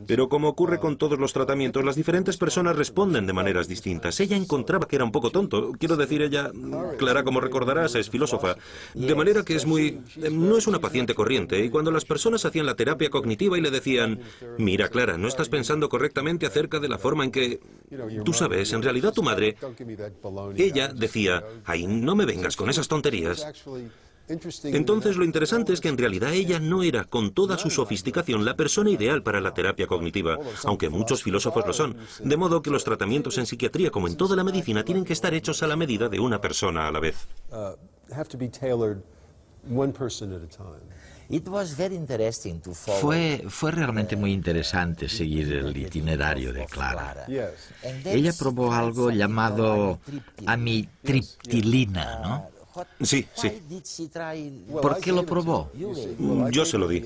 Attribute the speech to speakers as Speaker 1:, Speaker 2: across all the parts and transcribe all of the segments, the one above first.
Speaker 1: Pero como ocurre con todos los tratamientos, las diferentes personas responden de maneras distintas. Ella encontraba que era un poco tonto. Quiero decir, ella, Clara, como recordarás, es filósofa. De manera que no es una paciente corriente. Y cuando las personas hacían la terapia cognitiva y le decían, mira, Clara, no estás pensando correctamente acerca de la forma en que... Tú sabes, en realidad tu madre... Ella decía, ay, no me vengas con esas tonterías. Entonces lo interesante es que en realidad ella no era, con toda su sofisticación, la persona ideal para la terapia cognitiva, aunque muchos filósofos lo son. De modo que los tratamientos en psiquiatría, como en toda la medicina, tienen que estar hechos a la medida de una persona a la vez.
Speaker 2: Fue realmente muy interesante seguir el itinerario de Clara. Ella probó algo llamado amitriptilina, ¿no?
Speaker 1: Sí, sí.
Speaker 2: ¿Por qué lo probó?
Speaker 1: Yo se lo di.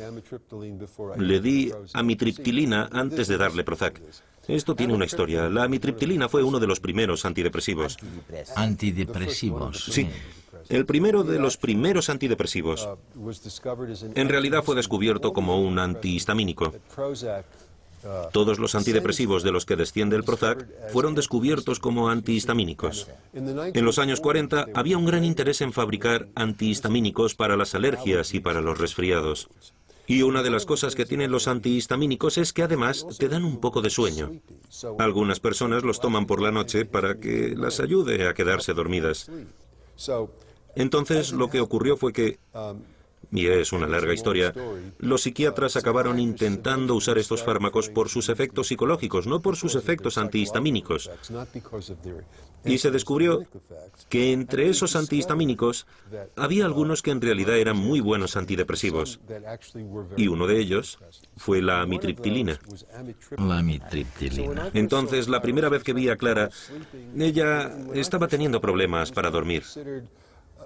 Speaker 1: Le di amitriptilina antes de darle Prozac. Esto tiene una historia. La amitriptilina fue uno de los primeros antidepresivos.
Speaker 2: Antidepresivos.
Speaker 1: Sí. El primero de los primeros antidepresivos. En realidad fue descubierto como un antihistamínico. Todos los antidepresivos de los que desciende el Prozac fueron descubiertos como antihistamínicos. En los años 40 había un gran interés en fabricar antihistamínicos para las alergias y para los resfriados. Y una de las cosas que tienen los antihistamínicos es que además te dan un poco de sueño. Algunas personas los toman por la noche para que las ayude a quedarse dormidas. Entonces lo que ocurrió fue que... Y es una larga historia. Los psiquiatras acabaron intentando usar estos fármacos por sus efectos psicológicos, no por sus efectos antihistamínicos. Y se descubrió que entre esos antihistamínicos había algunos que en realidad eran muy buenos antidepresivos. Y uno de ellos fue la amitriptilina.
Speaker 2: La amitriptilina.
Speaker 1: Entonces, la primera vez que vi a Clara, ella estaba teniendo problemas para dormir.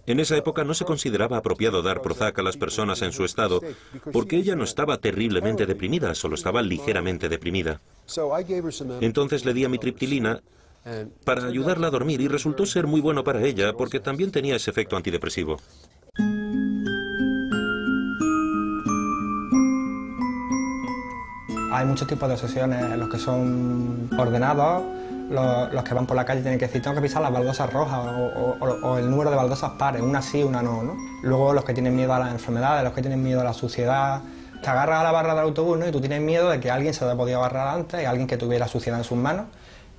Speaker 1: En esa época no se consideraba apropiado dar Prozac a las personas en su estado, porque ella no estaba terriblemente deprimida, solo estaba ligeramente deprimida. Entonces le di amitriptilina para ayudarla a dormir y resultó ser muy bueno para ella, porque también tenía ese efecto antidepresivo.
Speaker 3: Hay muchos tipos de obsesiones, los que son ordenados, los que van por la calle tienen que decir, tengo que pisar las baldosas rojas o el número de baldosas pares, una sí, una no, ¿no? Luego los que tienen miedo a las enfermedades, los que tienen miedo a la suciedad. Te agarras a la barra del autobús, ¿no? Y tú tienes miedo de que alguien se lo haya podido agarrar antes, y alguien que tuviera suciedad en sus manos.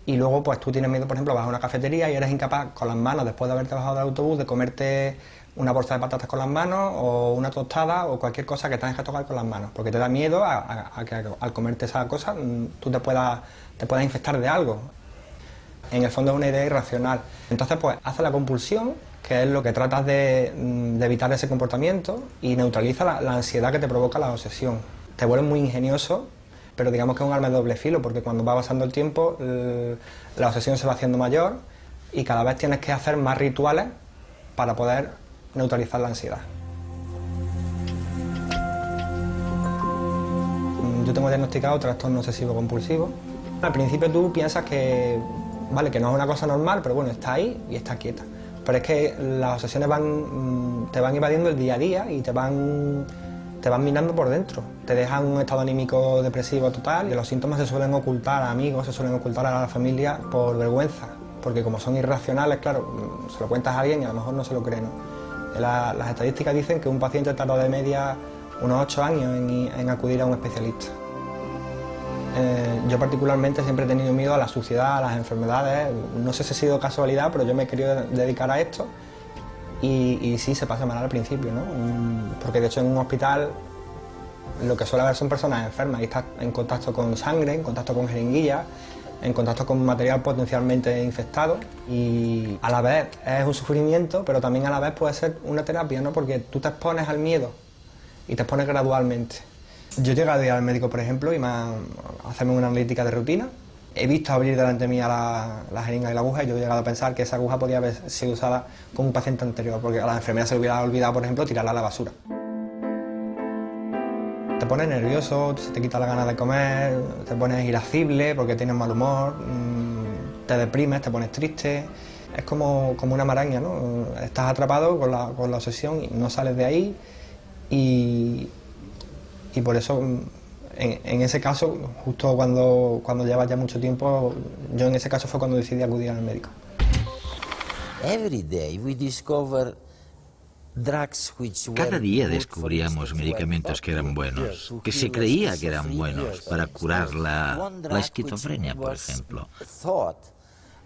Speaker 3: Y luego pues tú tienes miedo, por ejemplo, vas a una cafetería y eres incapaz con las manos, después de haberte bajado del autobús, de comerte una bolsa de patatas con las manos o una tostada o cualquier cosa que tengas que tocar con las manos, porque te da miedo a que al comerte esa cosa tú te puedas infectar de algo. En el fondo es una idea irracional. Entonces pues hace la compulsión, que es lo que tratas de evitar ese comportamiento, y neutraliza la ansiedad que te provoca la obsesión. Te vuelves muy ingenioso, pero digamos que es un arma de doble filo, porque cuando va pasando el tiempo la obsesión se va haciendo mayor y cada vez tienes que hacer más rituales para poder neutralizar la ansiedad. Yo tengo diagnosticado trastorno obsesivo compulsivo. Al principio tú piensas que, vale, que no es una cosa normal, pero bueno, está ahí y está quieta. Pero es que las obsesiones te van invadiendo el día a día y te van minando por dentro. Te dejan un estado anímico depresivo total y los síntomas se suelen ocultar a amigos, se suelen ocultar a la familia por vergüenza. Porque como son irracionales, claro, se lo cuentas a alguien y a lo mejor no se lo cree, ¿no? Las estadísticas dicen que un paciente tarda de media unos 8 años en acudir a un especialista. Yo particularmente siempre he tenido miedo a la suciedad, a las enfermedades. No sé si ha sido casualidad, pero yo me he querido dedicar a esto y sí se pasa mal al principio, ¿no? Porque de hecho en un hospital lo que suele haber son personas enfermas y estás en contacto con sangre, en contacto con jeringuillas, en contacto con material potencialmente infectado, y a la vez es un sufrimiento, pero también a la vez puede ser una terapia, ¿no? Porque tú te expones al miedo y te expones gradualmente. Yo he llegado a ir al médico, por ejemplo, y hacerme una analítica de rutina. He visto abrir delante mía la jeringa y la aguja, y yo he llegado a pensar que esa aguja podía haber sido usada con un paciente anterior, porque a la enfermera se le hubiera olvidado, por ejemplo, tirarla a la basura. Te pones nervioso, se te quita la gana de comer, te pones irascible porque tienes mal humor, te deprimes, te pones triste. Es como una maraña, ¿no? Estás atrapado con la obsesión y no sales de ahí, y por eso en ese caso, justo cuando lleva ya mucho tiempo, yo en ese caso fue cuando decidí acudir al médico.
Speaker 2: Cada día descubríamos medicamentos que eran buenos, que se creía que eran buenos para curar la esquizofrenia, por ejemplo.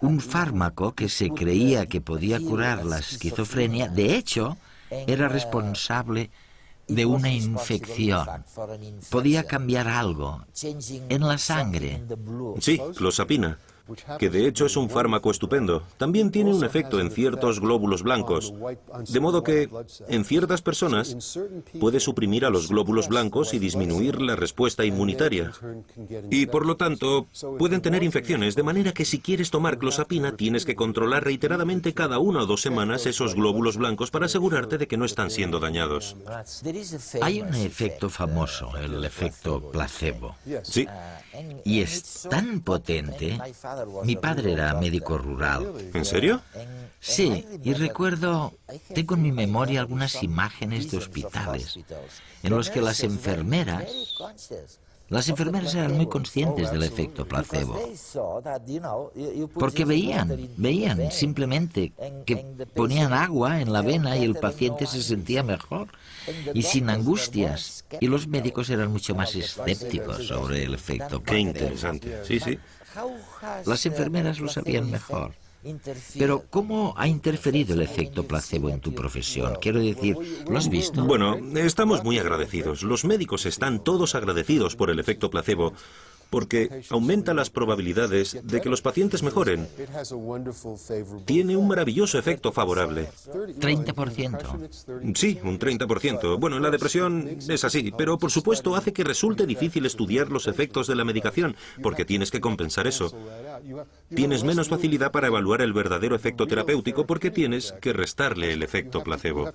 Speaker 2: Un fármaco que se creía que podía curar la esquizofrenia, de hecho, era responsable de una infección. Podía cambiar algo en la sangre.
Speaker 1: Sí, clozapina, que de hecho es un fármaco estupendo. También tiene un efecto en ciertos glóbulos blancos, de modo que en ciertas personas puede suprimir a los glóbulos blancos y disminuir la respuesta inmunitaria. Y por lo tanto pueden tener infecciones, de manera que si quieres tomar clozapina tienes que controlar reiteradamente cada 1 o 2 semanas esos glóbulos blancos para asegurarte de que no están siendo dañados.
Speaker 2: Hay un efecto famoso, el efecto placebo.
Speaker 1: Sí.
Speaker 2: Y es tan potente. Mi padre era médico rural.
Speaker 1: ¿En serio?
Speaker 2: Sí, y recuerdo, tengo en mi memoria algunas imágenes de hospitales en los que las enfermeras eran muy conscientes del efecto placebo, porque veían simplemente que ponían agua en la vena y el paciente se sentía mejor y sin angustias, y los médicos eran mucho más escépticos sobre el efecto placebo.
Speaker 1: Qué interesante, sí, sí.
Speaker 2: Las enfermeras lo sabían mejor. Pero, ¿cómo ha interferido el efecto placebo en tu profesión? Quiero decir, ¿lo has visto?
Speaker 1: Bueno, estamos muy agradecidos. Los médicos están todos agradecidos por el efecto placebo, porque aumenta las probabilidades de que los pacientes mejoren. Tiene un maravilloso efecto favorable.
Speaker 2: 30%.
Speaker 1: Sí, un 30%. Bueno, en la depresión es así, pero por supuesto hace que resulte difícil estudiar los efectos de la medicación, porque tienes que compensar eso. Tienes menos facilidad para evaluar el verdadero efecto terapéutico porque tienes que restarle el efecto placebo.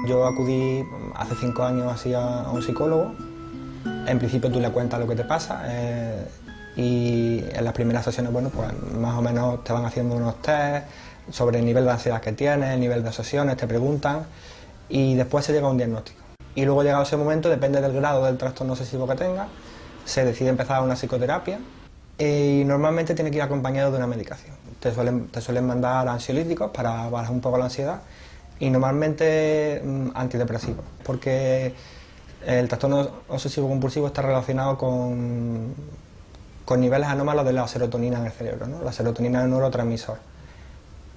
Speaker 3: Yo acudí hace 5 años así a un psicólogo. En principio tú le cuentas lo que te pasa y en las primeras sesiones, bueno, pues más o menos te van haciendo unos test sobre el nivel de ansiedad que tienes, el nivel de obsesiones, te preguntan y después se llega a un diagnóstico. Y luego llegado ese momento, depende del grado del trastorno obsesivo que tengas, se decide empezar una psicoterapia y normalmente tiene que ir acompañado de una medicación. Te suelen mandar ansiolíticos para bajar un poco la ansiedad y normalmente antidepresivos, porque el trastorno obsesivo compulsivo está relacionado con niveles anómalos de la serotonina en el cerebro, ¿no? La serotonina es un neurotransmisor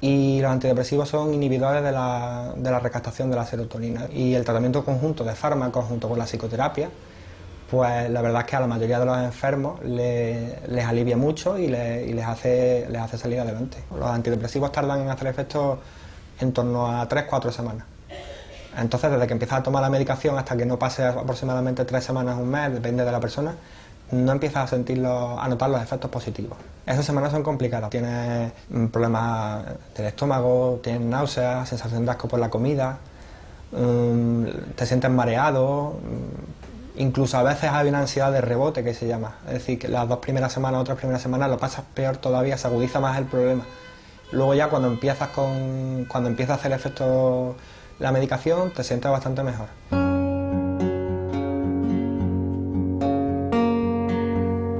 Speaker 3: y los antidepresivos son inhibidores de la recaptación de la serotonina, y el tratamiento conjunto de fármacos junto con la psicoterapia, pues la verdad es que a la mayoría de los enfermos les alivia mucho y les hace salir adelante. Los antidepresivos tardan en hacer efecto en torno a 3-4 semanas. Entonces, desde que empiezas a tomar la medicación hasta que no pase aproximadamente 3 semanas, un mes, depende de la persona, no empiezas a notar los efectos positivos. Esas semanas son complicadas. Tienes problemas del estómago, tienes náuseas, sensación de asco por la comida, te sientes mareado, incluso a veces hay una ansiedad de rebote que se llama. Es decir, que las 2 primeras semanas o 3 primeras semanas lo pasas peor todavía, se agudiza más el problema. Luego ya cuando empieza a hacer efecto la medicación, te sientes bastante mejor.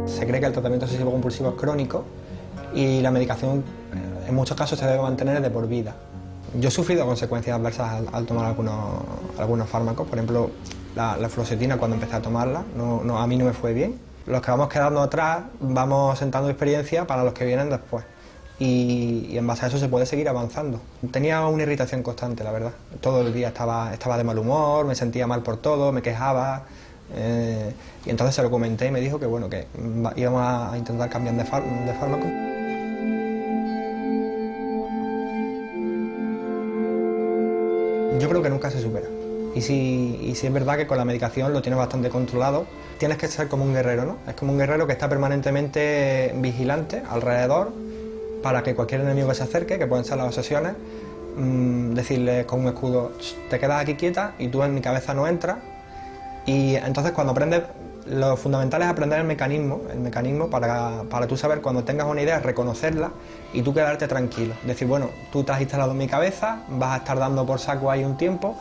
Speaker 3: Se cree que el tratamiento obsesivo compulsivo es crónico y la medicación en muchos casos se debe mantener de por vida. Yo he sufrido consecuencias adversas al tomar algunos fármacos, por ejemplo la fluoxetina. Cuando empecé a tomarla a mí no me fue bien. Los que vamos quedando atrás vamos sentando experiencia para los que vienen después. Y en base a eso se puede seguir avanzando. Tenía una irritación constante, la verdad. Todo el día estaba de mal humor, me sentía mal por todo, me quejaba. Y entonces se lo comenté y me dijo que bueno, que íbamos a intentar cambiar de fármaco. Yo creo que nunca se supera. Y si es verdad que con la medicación lo tienes bastante controlado, tienes que ser como un guerrero, ¿no? Es como un guerrero que está permanentemente vigilante alrededor, para que cualquier enemigo que se acerque, que pueden ser las obsesiones, decirle con un escudo, te quedas aquí quieta y tú en mi cabeza no entras. Y entonces cuando aprendes Lo fundamental es aprender el mecanismo para tú saber cuando tengas una idea, reconocerla y tú quedarte tranquilo. Decir, bueno, tú te has instalado en mi cabeza, vas a estar dando por saco ahí un tiempo,